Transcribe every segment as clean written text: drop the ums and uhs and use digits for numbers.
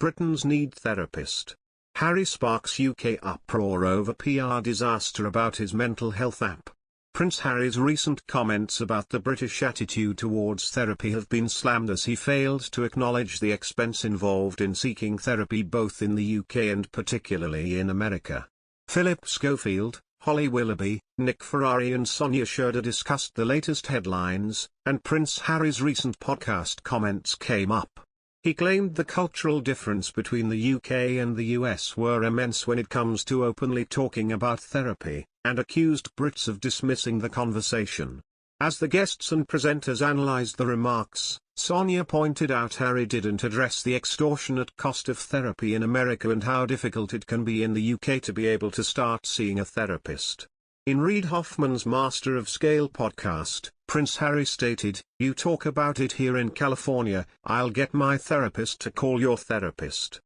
Britons need therapist. Harry sparks UK uproar over PR disaster about his mental health app. Prince Harry's recent comments about the British attitude towards therapy have been slammed as he failed to acknowledge the expense involved in seeking therapy both in the UK and particularly in America. Phillip Schofield, Holly Willoughby, Nick Ferrari and Sonia Sodha discussed the latest headlines, and Prince Harry's recent podcast comments came up. He claimed the cultural difference between the UK and the US were immense when it comes to openly talking about therapy, and accused Brits of dismissing the conversation. As the guests and presenters analysed the remarks, Sonia pointed out Harry didn't address the extortionate cost of therapy in America and how difficult it can be in the UK to be able to start seeing a therapist. In Reid Hoffman's Master of Scale podcast, Prince Harry stated, "You talk about it here in California, I'll get my therapist to call your therapist."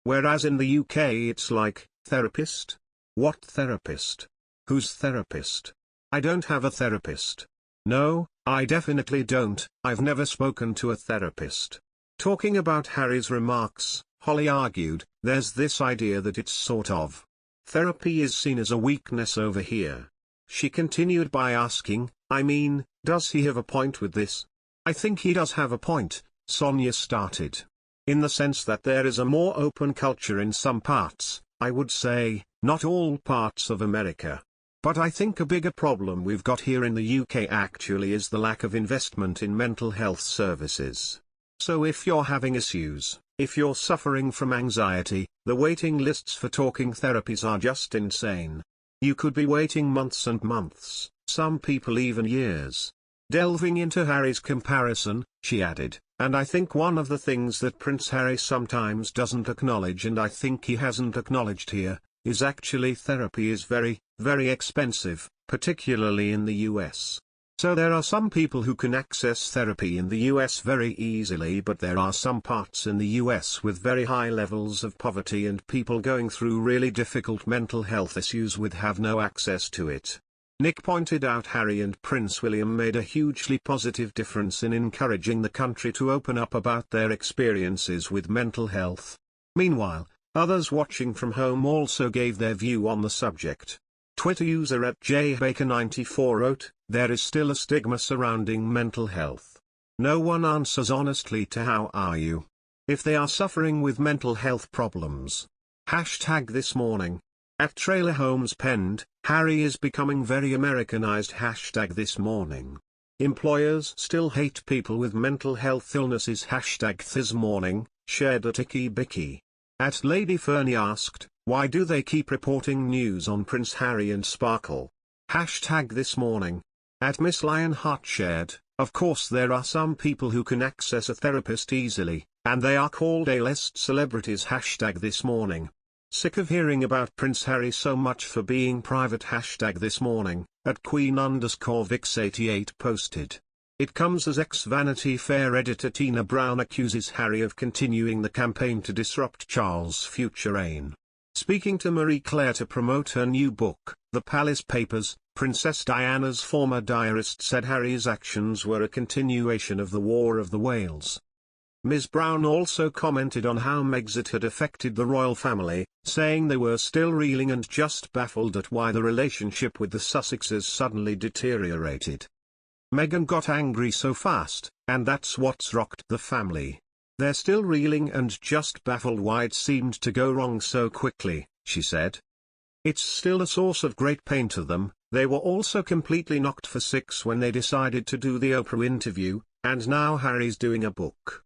Whereas in the UK it's like, therapist? What therapist? Whose therapist? I don't have a therapist. No, I definitely don't, I've never spoken to a therapist. Talking about Harry's remarks, Holly argued, there's this idea that it's sort of therapy is seen as a weakness over here. She continued by asking, I mean, does he have a point with this? I think he does have a point, Sonia started. In the sense that there is a more open culture in some parts, I would say, not all parts of America. But I think a bigger problem we've got here in the UK actually is the lack of investment in mental health services. So if you're having issues, if you're suffering from anxiety, the waiting lists for talking therapies are just insane. You could be waiting months and months, some people even years. Delving into Harry's comparison, she added, and I think one of the things that Prince Harry sometimes doesn't acknowledge, and I think he hasn't acknowledged here, is actually therapy is very, very expensive, particularly in the US. So there are some people who can access therapy in the US very easily, but there are some parts in the US with very high levels of poverty and people going through really difficult mental health issues would have no access to it. Nick pointed out Harry and Prince William made a hugely positive difference in encouraging the country to open up about their experiences with mental health. Meanwhile, others watching from home also gave their view on the subject. Twitter user @jbaker94 wrote, there is still a stigma surrounding mental health. No one answers honestly to how are you? If they are suffering with mental health problems. #this morning. At Trailer Holmes penned, Harry is becoming very Americanized. #this morning. Employers still hate people with mental health illnesses. #this morning, shared at Icky Bicky. At Lady Fernie asked, why do they keep reporting news on Prince Harry and Sparkle? #this morning. At Miss Lionheart shared, of course there are some people who can access a therapist easily, and they are called A-list celebrities. #this morning. Sick of hearing about Prince Harry so much for being private. #this morning. At Queen_Vix88 posted. It comes as ex-Vanity Fair editor Tina Brown accuses Harry of continuing the campaign to disrupt Charles' future reign. Speaking to Marie Claire to promote her new book, The Palace Papers, Princess Diana's former diarist said Harry's actions were a continuation of the War of the Wales. Ms. Brown also commented on how Megxit had affected the royal family, saying they were still reeling and just baffled at why the relationship with the Sussexes suddenly deteriorated. Meghan got angry so fast, and that's what's rocked the family. They're still reeling and just baffled why it seemed to go wrong so quickly, she said. It's still a source of great pain to them. They were also completely knocked for six when they decided to do the Oprah interview, and now Harry's doing a book.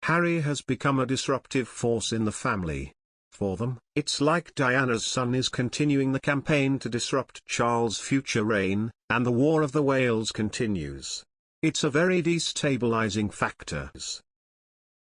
Harry has become a disruptive force in the family. For them, it's like Diana's son is continuing the campaign to disrupt Charles' future reign, and the War of the Wales continues. It's a very destabilizing factor.